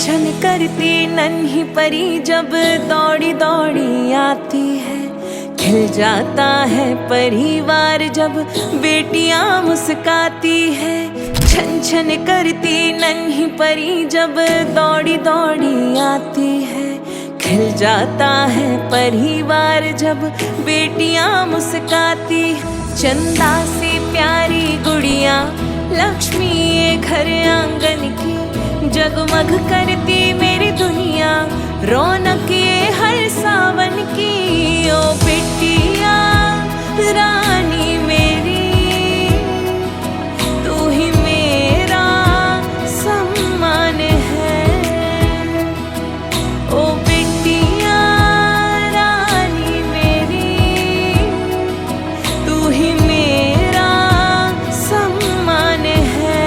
छन करती नन्ही परी जब दौड़ी दौड़ी आती है, खिल जाता है परिवार जब बेटियां मुस्काती है। छन छन करती नन्ही परी जब दौड़ी दौड़ी आती है, खिल जाता है परिवार जब बेटियां मुस्काती है। चंदा से प्यारी गुड़िया लक्ष्मी ये घर आंगन की, जगमग करती मेरी दुनिया रौनक ये हर सावन की। ओ बेटिया रानी मेरी, तू ही मेरा सम्मान है। ओ बेटिया रानी मेरी, तू ही मेरा सम्मान है।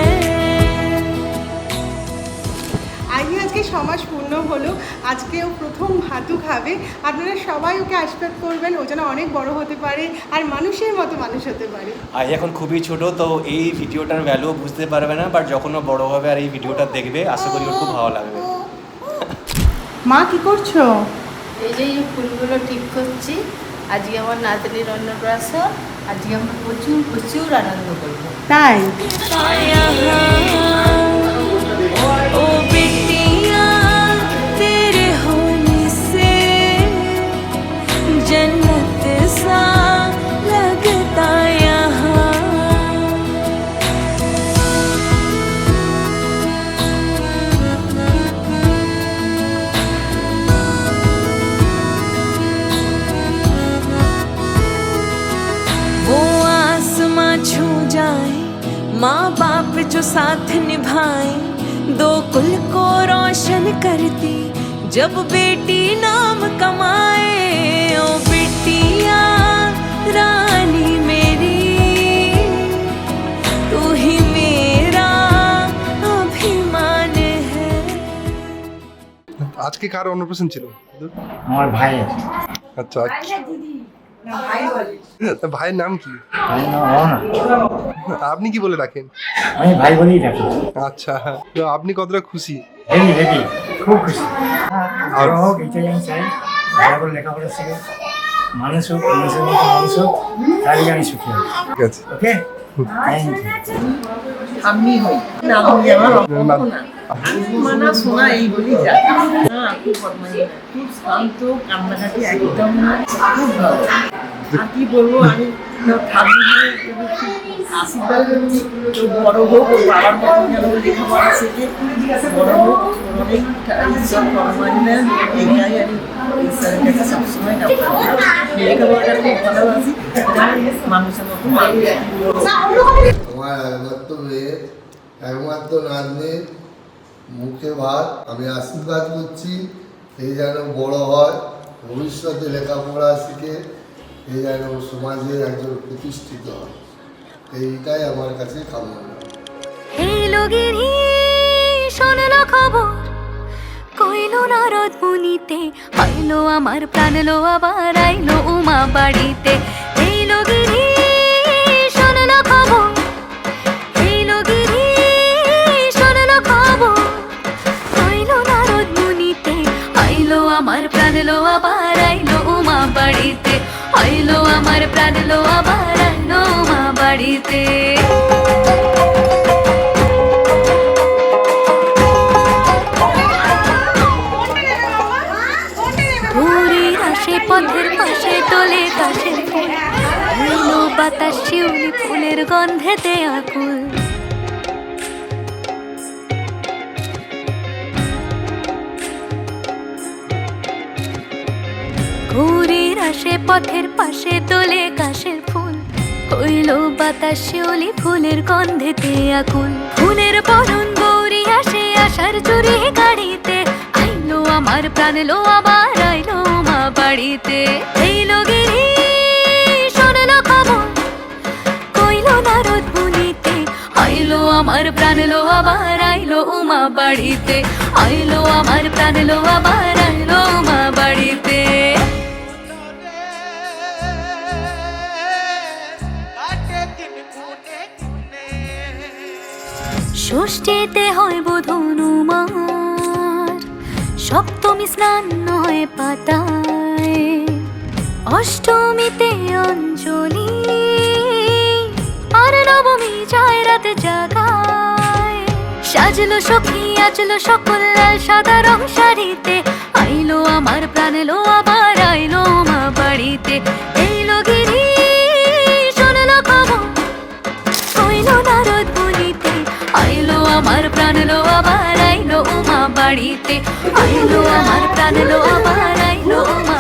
আজকে সমাজ পূর্ণ হলো, আজকেও প্রথম ভাতু খাবে। আপনারা সবাই ওকে আশীর্বাদ করবেন, ও যেন অনেক বড় হতে পারে আর মানুষের মতো মানুষ হতে পারে। আর এখন খুবই ছোট, তো এই ভিডিওটার ভ্যালু বুঝতে পারবে না, বাট যখন ও বড় হবে আর এই ভিডিওটা দেখবে আশা করি ওর খুব ভালো লাগবে। মা কি করছো? এই যে ফুলগুলো ঠিক করছি। আজকে আমার নাতনির অন্নপ্রাশন, আজকে আমরা প্রচুর প্রচুর আনন্দ করবো। তাই ओ बेटिया तेरे होने से जन्नत सा लगता यहाँ। वो आसमां छू जाए, माँ बाप जो साथ निभाए, दो कुल को रोशन करती जब बेटी नाम कमाए। ओ बेटिया रानी मेरी, तू ही मेरा अभिमान है। আজকে কার অন্নপ্রাশন ছিল? আমার ভাইয়ের। আচ্ছা, ভাইয়ের নাম কি? ভাইয়ের নাম রওনা। আপনি কি বলে রাখেন? আমি ভাই বলেই ডাকি। আচ্ছা, তো আপনি কতটা খুশি? হেভি হেভি, খুব খুশি। আর হোক এটাই আমি চাই, ভালো করে লেখাপড়া শিখে মানুষ হোক, মানুষের মতো মানুষ হোক, তাহলে আমি সুখী হই। ঠিক আছে, ওকে, থ্যাংক ইউ। আমি হই না, আমি আমার মানা শোনা এই বলি যা না, খুব বদমাইশ, খুব শান্ত, কান্নাকাটি একদম না, খুব ভালো। আর কি বলবো, আমি ঠাকুরের আশীর্বাদ তো বড় হোক, ওর বাবার মতো যেন লেখাপড়া শিখে বড় হোক, অনেক ঈশ্বর কর্মান্বেন, এটাই আমি ঈশ্বরের কাছে সবসময় লেখাপড়াটা খুব ভালোবাসি, মানুষের মতো মানুষ। আমার একমাত্র মেয়ে, একমাত্র নাতনি, মুখে ভাত, আমি আশীর্বাদ করছি এই যেন বড় হয়, ভবিষ্যতে লেখাপড়া শিখে এই যেন সমাজে একজন প্রতিষ্ঠিত হয়, এইটাই আমার কাছে কামনা। এই লগিনী শোনলো খবর, কইলো নারদ মুনিতে, আইলো আমার প্রাণ লো আবার আইলো উমা বাড়িতে। এই লগিনী শোনলো খবর, এই লগিনী শোনলো খবর, কইলো নারদ মুনিতে, আইলো আমার প্রাণ লো আবার আইলো উমা বাড়িতে, আইলো আমার প্রাণ লো আবার আইলো উমা বাড়িতে। পথের পাশে তোলে কাশের ফুল, হইল বাতাস শিউলি ফুলের গন্ধেতে আকুল। ঘুরির আসে পথের পাশে তোলে কাশের ফুল, হইল বাতাস শিউলি ফুলের গন্ধেতে আকুল। ফুলের বরণ গৌরী আসে আশার চুরি গাড়িতে, আইলো আমার প্রাণ লো আবার আইলো মা বাড়িতে। এই লগিনী শোনলো খবর, কইলো নারদ মুনিতে, আইলো আমার প্রাণ লো আবার আইলো উমা বাড়িতে, আইলো আমার প্রাণ লো আবার আইলো উমা বাড়িতে। ষষ্ঠীতে হয় বোধ অনুমান, সপ্তমী স্নান নয় পাতায়, অষ্টমীতে অঞ্জলি, আর নবমী যায় রাত জাগায়। সাজলো সখী আজলো সকল লাল সাদা রং শাড়িতে, আইলো আমার প্রাণ লো আবার আইলো মা বাড়িতে। এইলো গিরি শোনলো খবর, হইলো নারদ বলিতে, আইলো আমার প্রাণ লো আবার আইলো মা বাড়িতে, আইলো আমার প্রাণ লো আবার আইলো মা